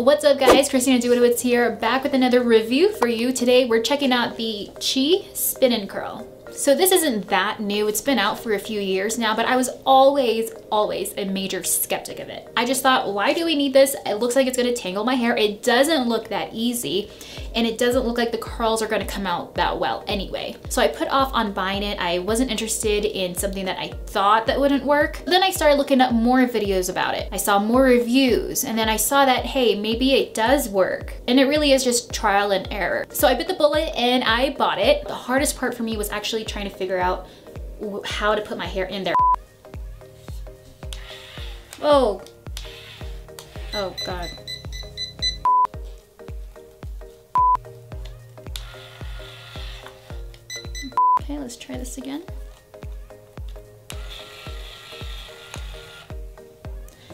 What's up guys, Christina Dawidowicz here, back with another review for you. Today we're checking out the Chi Spin and Curl. So this isn't that new, it's been out for a few years now, but I was always a major skeptic of it. I just thought, why do we need this? It looks like it's gonna tangle my hair. It doesn't look that easy, and it doesn't look like the curls are gonna come out that well anyway. So I put off on buying it. I wasn't interested in something that I thought that wouldn't work. Then I started looking up more videos about it. I saw more reviews, and then I saw that, hey, maybe it does work. And it really is just trial and error. So I bit the bullet and I bought it. The hardest part for me was actually trying to figure out how to put my hair in there. Oh God. Okay, let's try this again.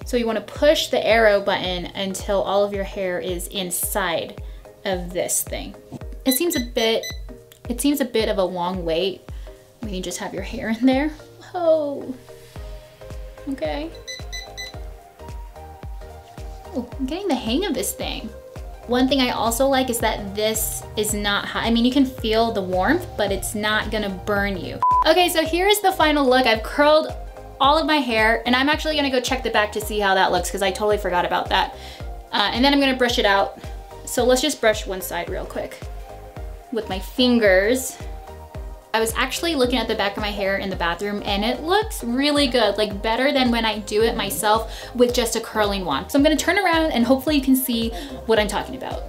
So you want to push the arrow button until all of your hair is inside of this thing. It seems a bit of a long wait when you just have your hair in there. Oh, okay. Oh, I'm getting the hang of this thing. One thing I also like is that this is not hot. I mean, you can feel the warmth, but it's not gonna burn you. Okay, so here's the final look. I've curled all of my hair, and I'm actually gonna go check the back to see how that looks because I totally forgot about that. And then I'm gonna brush it out. So let's just brush one side real quick with my fingers. I was actually looking at the back of my hair in the bathroom and it looks really good, like better than when I do it myself with just a curling wand. So I'm gonna turn around and hopefully you can see what I'm talking about.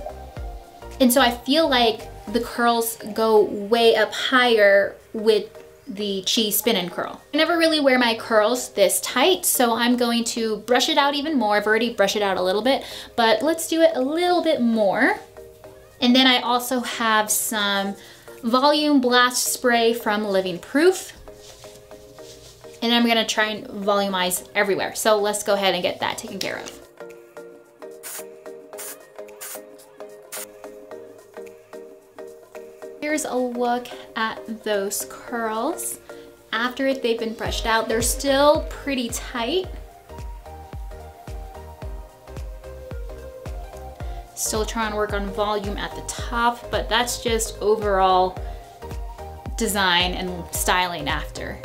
And so I feel like the curls go way up higher with the Chi Spin and Curl. I never really wear my curls this tight, so I'm going to brush it out even more. I've already brushed it out a little bit, but let's do it a little bit more. And then I also have some volume blast spray from Living Proof. And then I'm gonna try and volumize everywhere. So let's go ahead and get that taken care of. Here's a look at those curls. After they've been brushed out, they're still pretty tight. Still trying to work on volume at the top, but that's just overall design and styling after.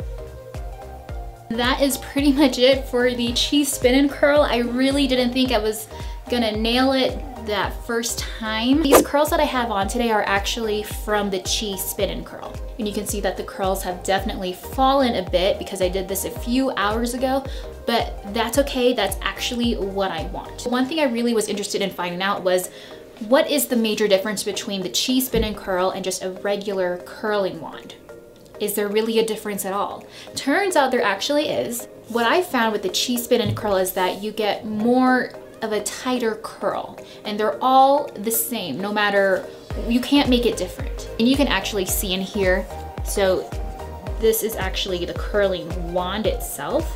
That is pretty much it for the Chi Spin and Curl. I really didn't think I was gonna nail it that first time. These curls that I have on today are actually from the Chi Spin and Curl. And you can see that the curls have definitely fallen a bit because I did this a few hours ago, but that's okay, that's actually what I want. One thing I really was interested in finding out was what is the major difference between the Chi Spin and Curl and just a regular curling wand? Is there really a difference at all? Turns out there actually is. What I found with the Chi Spin and Curl is that you get more of a tighter curl, and they're all the same, no matter, you can't make it different. And you can actually see in here, so this is actually the curling wand itself,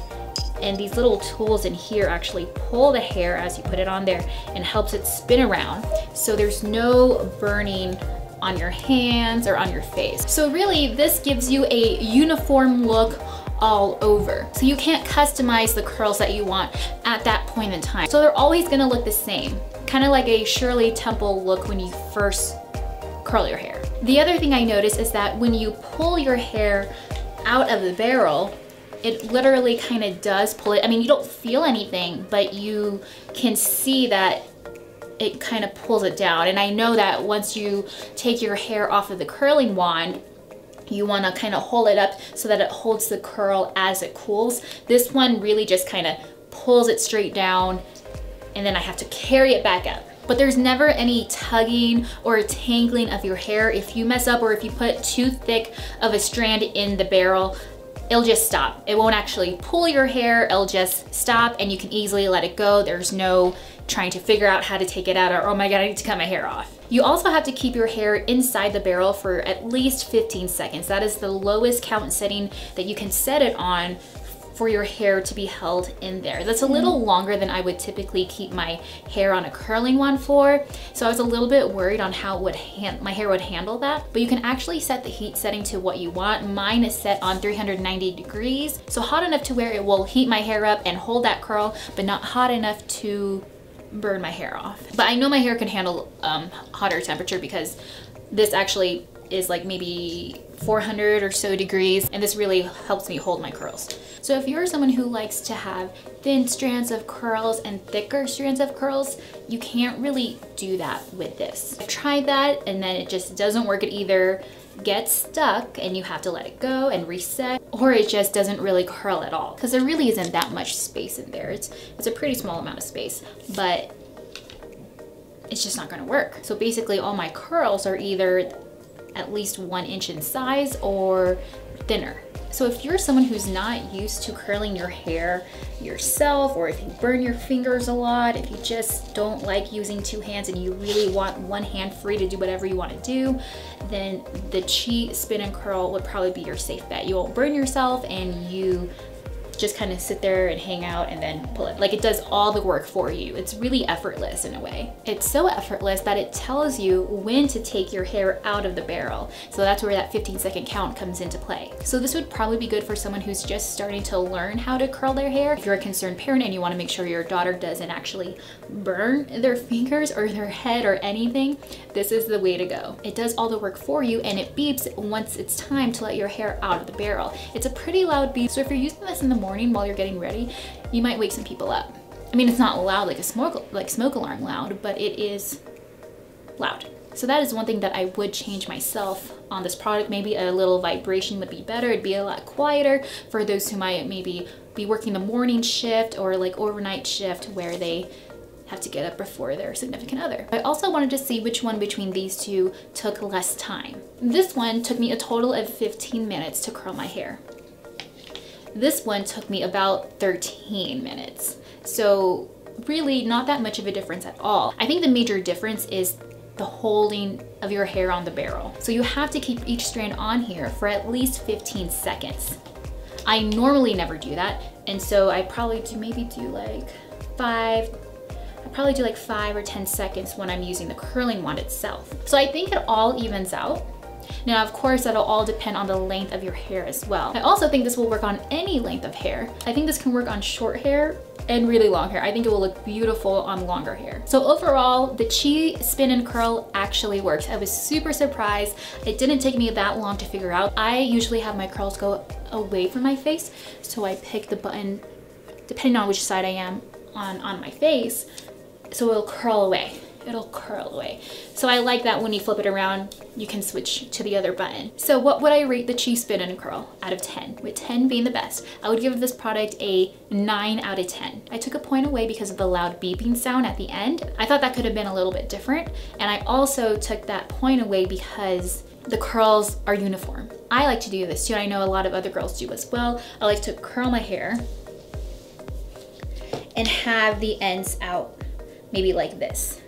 and these little tools in here actually pull the hair as you put it on there and helps it spin around, so there's no burning on your hands or on your face. So really, this gives you a uniform look all over. So you can't customize the curls that you want at that point in time. So they're always gonna look the same. Kind of like a Shirley Temple look when you first curl your hair. The other thing I noticed is that when you pull your hair out of the barrel, it literally kind of does pull it. I mean, you don't feel anything, but you can see that it kind of pulls it down. And I know that once you take your hair off of the curling wand, you want to kind of hold it up so that it holds the curl as it cools. This one really just kind of pulls it straight down, and then I have to carry it back up. But there's never any tugging or tangling of your hair. If you mess up or if you put too thick of a strand in the barrel, it'll just stop. It won't actually pull your hair, it'll just stop, and you can easily let it go. There's no trying to figure out how to take it out, or oh my God, I need to cut my hair off. You also have to keep your hair inside the barrel for at least 15 seconds. That is the lowest count setting that you can set it on for your hair to be held in there. That's a little longer than I would typically keep my hair on a curling wand for. So I was a little bit worried on how my hair would handle that, but you can actually set the heat setting to what you want. Mine is set on 390 degrees. So hot enough to where it will heat my hair up and hold that curl, but not hot enough to burn my hair off. But I know my hair can handle hotter temperature because this actually is like maybe 400 or so degrees, and this really helps me hold my curls. So if you're someone who likes to have thin strands of curls and thicker strands of curls, you can't really do that with this. I've tried that and then it just doesn't work. It either gets stuck and you have to let it go and reset, or it just doesn't really curl at all, because there really isn't that much space in there. It's a pretty small amount of space, but it's just not gonna work. So basically all my curls are either at least 1 inch in size or thinner. So if you're someone who's not used to curling your hair yourself, or if you burn your fingers a lot, if you just don't like using 2 hands and you really want 1 hand free to do whatever you want to do, then the Chi Spin and Curl would probably be your safe bet. You won't burn yourself and you just kind of sit there and hang out and then pull it. Like, it does all the work for you. It's really effortless in a way. It's so effortless that it tells you when to take your hair out of the barrel. So that's where that 15-second count comes into play. So this would probably be good for someone who's just starting to learn how to curl their hair. If you're a concerned parent and you want to make sure your daughter doesn't actually burn their fingers or their head or anything, this is the way to go. It does all the work for you, and it beeps once it's time to let your hair out of the barrel. It's a pretty loud beep, so if you're using this in the morning while you're getting ready, you might wake some people up. I mean, it's not loud like a smoke alarm loud, but it is loud. So that is one thing that I would change myself on this product. Maybe a little vibration would be better. It'd be a lot quieter for those who might maybe be working the morning shift or like overnight shift where they have to get up before their significant other. I also wanted to see which one between these two took less time. This one took me a total of 15 minutes to curl my hair. This one took me about 13 minutes. So really not that much of a difference at all. I think the major difference is the holding of your hair on the barrel. So you have to keep each strand on here for at least 15 seconds. I normally never do that. And so I probably do like 5 or 10 seconds when I'm using the curling wand itself. So I think it all evens out. Now, of course, that'll all depend on the length of your hair as well. I also think this will work on any length of hair. I think this can work on short hair and really long hair. I think it will look beautiful on longer hair. So overall, the Chi Spin and Curl actually works. I was super surprised. It didn't take me that long to figure out. I usually have my curls go away from my face, so I pick the button depending on which side I am on my face, so it'll curl away. It'll curl away. So I like that when you flip it around, you can switch to the other button. So what would I rate the Chi Spin and Curl out of 10? With 10 being the best, I would give this product a 9 out of 10. I took a point away because of the loud beeping sound at the end. I thought that could have been a little bit different. And I also took that point away because the curls are uniform. I like to do this too, and I know a lot of other girls do as well. I like to curl my hair and have the ends out, maybe like this.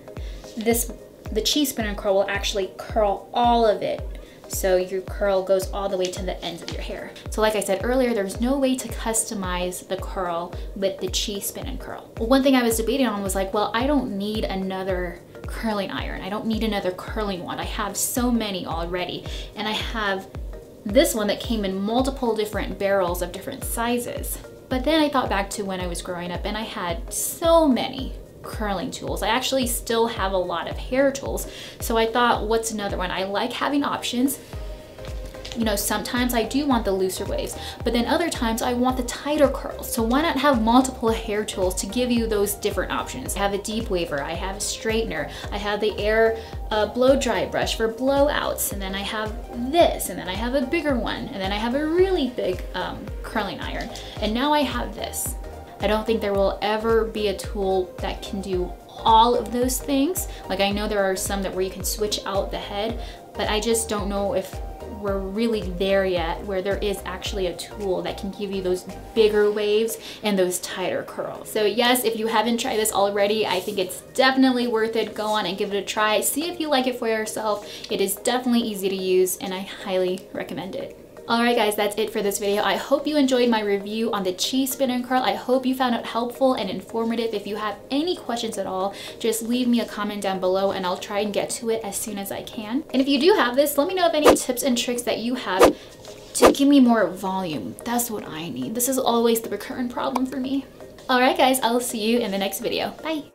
The Chi Spin and Curl will actually curl all of it, so your curl goes all the way to the ends of your hair. So like I said earlier, there's no way to customize the curl with the Chi Spin and Curl. One thing I was debating on was like, well, I don't need another curling iron. I don't need another curling wand. I have so many already, and I have this one that came in multiple different barrels of different sizes. But then I thought back to when I was growing up and I had so many curling tools. I actually still have a lot of hair tools. So I thought, what's another one? I like having options. You know, sometimes I do want the looser waves, but then other times I want the tighter curls. So why not have multiple hair tools to give you those different options? I have a deep waver, I have a straightener, I have the air blow dry brush for blowouts, and then I have this, and then I have a bigger one, and then I have a really big curling iron, and now I have this. I don't think there will ever be a tool that can do all of those things. Like, I know there are some where you can switch out the head, but I just don't know if we're really there yet where there is actually a tool that can give you those bigger waves and those tighter curls. So yes, if you haven't tried this already, I think it's definitely worth it. Go on and give it a try. See if you like it for yourself. It is definitely easy to use and I highly recommend it. Alright guys, that's it for this video. I hope you enjoyed my review on the Chi Spin and Curl. I hope you found it helpful and informative. If you have any questions at all, just leave me a comment down below and I'll try and get to it as soon as I can. And if you do have this, let me know of any tips and tricks that you have to give me more volume. That's what I need. This is always the recurrent problem for me. Alright guys, I'll see you in the next video. Bye!